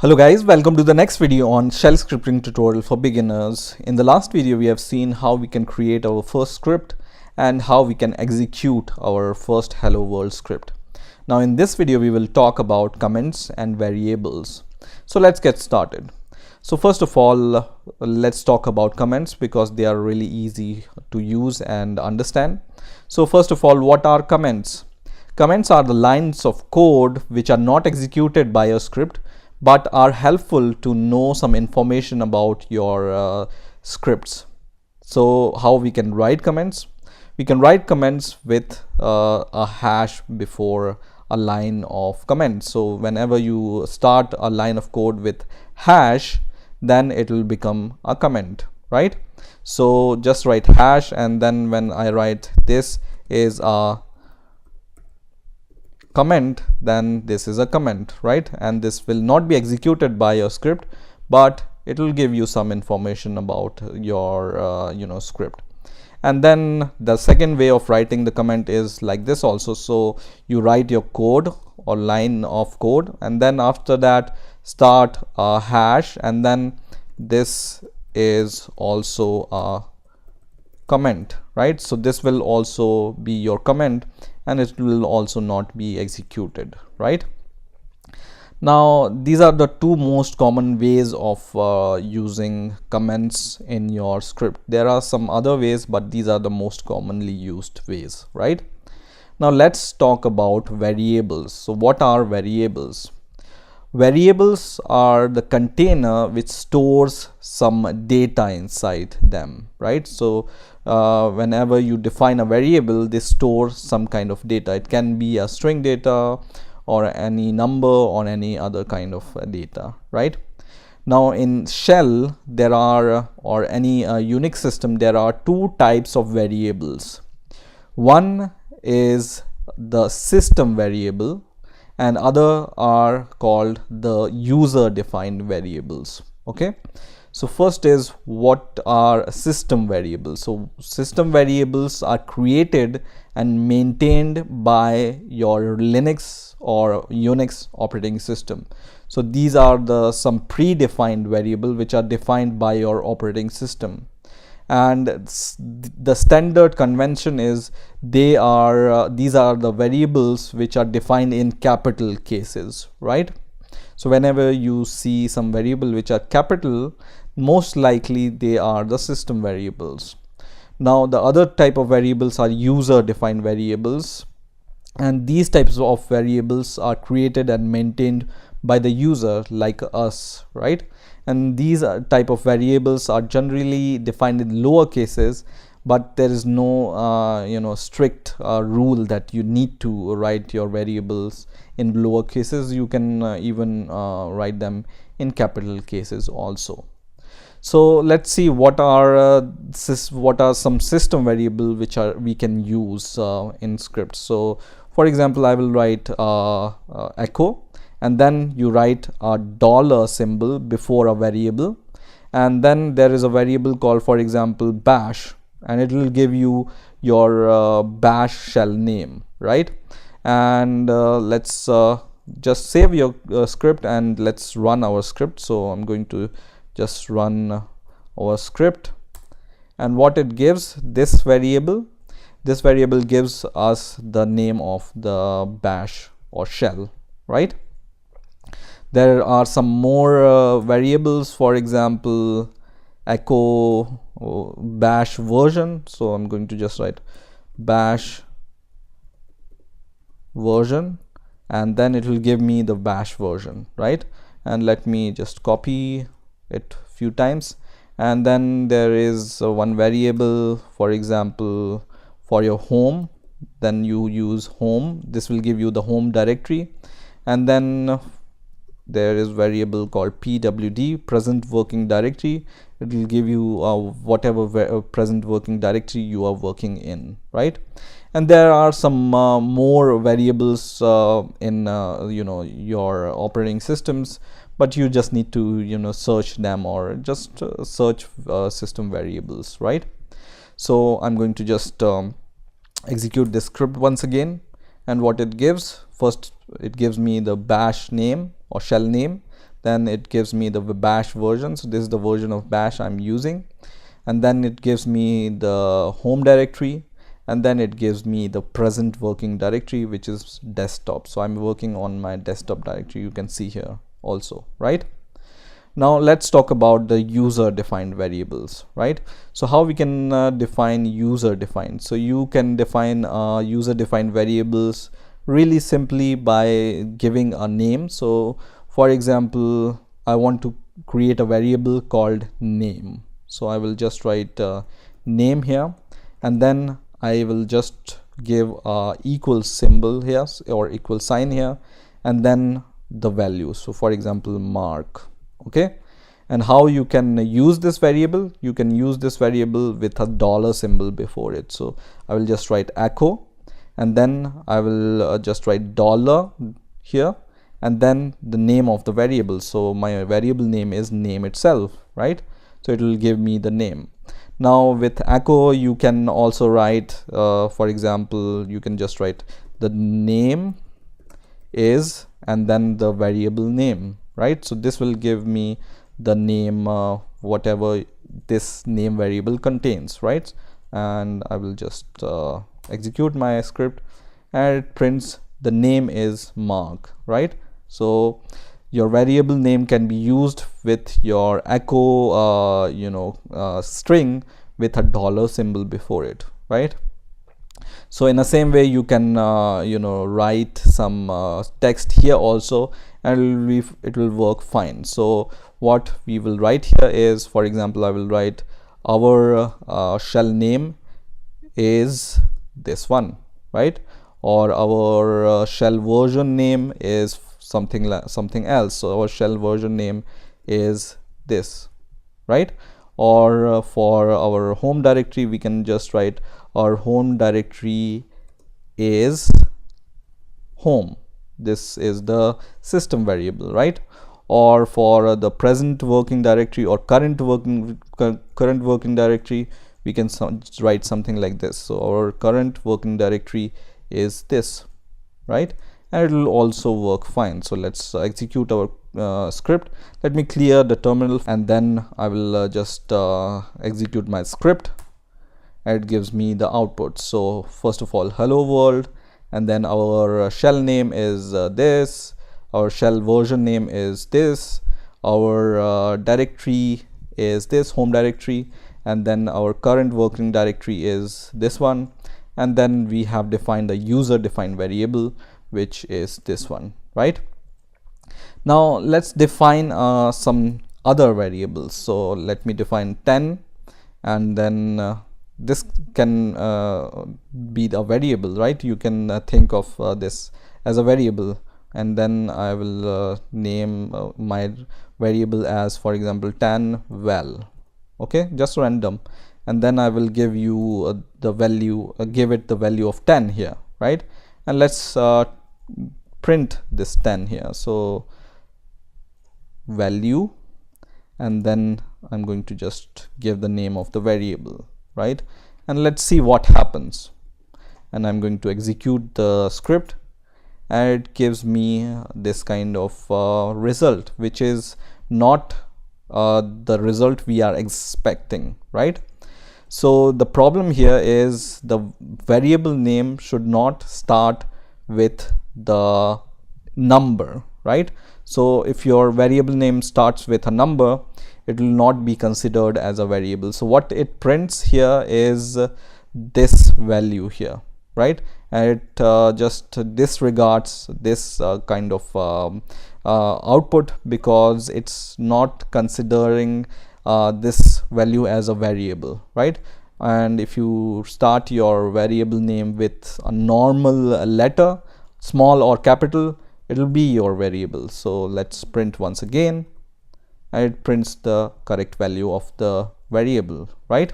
Hello guys, welcome to the next video on shell scripting tutorial for beginners. In the last video we have seen how we can create our first script and how we can execute our first hello world script. Now in this video we will talk about comments and variables. So let's get started. So first of all, let's talk about comments because they are really easy to use and understand. So first of all, what are comments? Comments are the lines of code which are not executed by a script but are helpful to know some information about your scripts. So how we can write comments? We can write comments with a hash before a line of comments. So whenever you start a line of code with hash, then it will become a comment, right? So just write hash, and then when I write this is a comment, then this is a comment, right? And this will not be executed by your script, but it will give you some information about your script. And then the second way of writing the comment is like this also. So you write your code or line of code, and then after that start a hash, and then this is also a comment, right? So this will also be your comment and it will also not be executed, right? Now these are the two most common ways of using comments in your script. There are some other ways, but these are the most commonly used ways, right? Now let's talk about variables. So what are variables? Variables are the container which stores some data inside them, right? So whenever you define a variable, they store some kind of data. It can be a string data or any number or any other kind of data, right? Now in shell there are, or any Unix system, there are two types of variables. One is the system variable and other are called the user defined variables. Okay, so first is what are system variables. So system variables are created and maintained by your Linux or Unix operating system. So these are some predefined variable which are defined by your operating system, and the standard convention is these are the variables which are defined in capital cases, right? So whenever you see some variable which are capital, most likely they are the system variables. Now the other type of variables are user defined variables, and these types of variables are created and maintained by the user like us, right? And these type of variables are generally defined in lower cases, but there is no strict rule that you need to write your variables in lower cases. You can even write them in capital cases also. So let's see what are some system variable which we can use in scripts. So for example, I will write echo, and then you write a dollar symbol before a variable, and then there is a variable called, for example, bash, and it will give you your bash shell name, right? And let's just save your script and let's run our script. So I'm going to just run our script, and what it gives, this variable gives us the name of the bash or shell, right? There are some more variables, for example, echo bash version. So I'm going to just write bash version, and then it will give me the bash version, right? And let me just copy it a few times. And then there is one variable, for example, for your home, then you use home. This will give you the home directory. And then there is variable called pwd, present working directory. It will give you whatever present working directory you are working in, right? And there are some more variables in your operating systems, but you just need to search them, or just search system variables, right? So I'm going to just execute this script once again, and what it gives, first it gives me the bash name or shell name, then it gives me the bash version. So this is the version of bash I'm using, and then it gives me the home directory, and then it gives me the present working directory, which is desktop. So I'm working on my desktop directory, you can see here also, right? Now let's talk about the user defined variables, right? So how we can define user defined. So you can define user defined variables really simply by giving a name. So for example, I want to create a variable called name. So I will just write name here, and then I will just give a equal symbol here or equal sign here, and then the value. So for example, Mark. Okay, and how you can use this variable? You can use this variable with a dollar symbol before it. So I will just write echo, and then I will just write dollar here, and then the name of the variable. So my variable name is name itself, right? So it will give me the name. Now with echo, you can also write, for example, you can just write the name is and then the variable name, right? So this will give me the name, whatever this name variable contains, right? And I will just execute my script, and it prints the name is Mark, right? So your variable name can be used with your echo string with a dollar symbol before it, right? So in the same way, you can write some text here also, and it will work fine. So what we will write here is, for example, I will write our shell name is this one, right? Or our shell version name is something else. So our shell version name is this, right? Or for our home directory, we can just write our home directory is home. This is the system variable, right? Or for the present working directory or current working directory, we can write something like this. So our current working directory is this, right? And it will also work fine. So let's execute our script. Let me clear the terminal, and then I will just execute my script, and it gives me the output. So first of all, hello world, and then our shell name is this, our shell version name is this, our directory is this home directory, and then our current working directory is this one, and then we have defined the user defined variable, which is this one, right? Now let's define some other variables. So let me define 10, and then this can be the variable, right? You can think of this as a variable, and then I will name my variable as, for example, 10 well. Okay, just random, and then I will give you the value, give it the value of 10 here, right? And let's print this 10 here. So value, and then I'm going to just give the name of the variable, right? And let's see what happens. And I'm going to execute the script, and it gives me this kind of result, which is not the result we are expecting, right? So the problem here is the variable name should not start with the number, right? So if your variable name starts with a number, it will not be considered as a variable. So what it prints here is this value here, right? And it just disregards this kind of output, because it's not considering this value as a variable, right? And if you start your variable name with a normal letter, small or capital, it will be your variable. So let's print once again, and it prints the correct value of the variable, right?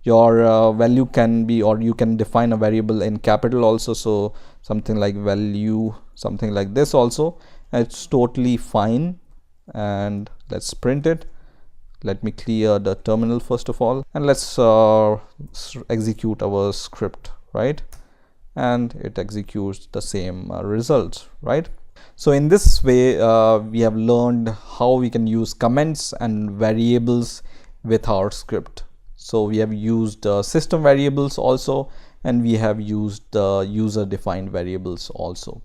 Your value can be, or you can define a variable in capital also, so something like value, something like this also, and it's totally fine. And let's print it. Let me clear the terminal first of all, and let's execute our script, right? And it executes the same results, right? So in this way, we have learned how we can use comments and variables with our script. So we have used system variables also, and we have used user defined variables also.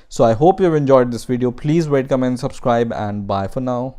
So I hope you've enjoyed this video. Please rate, comment, subscribe, and bye for now.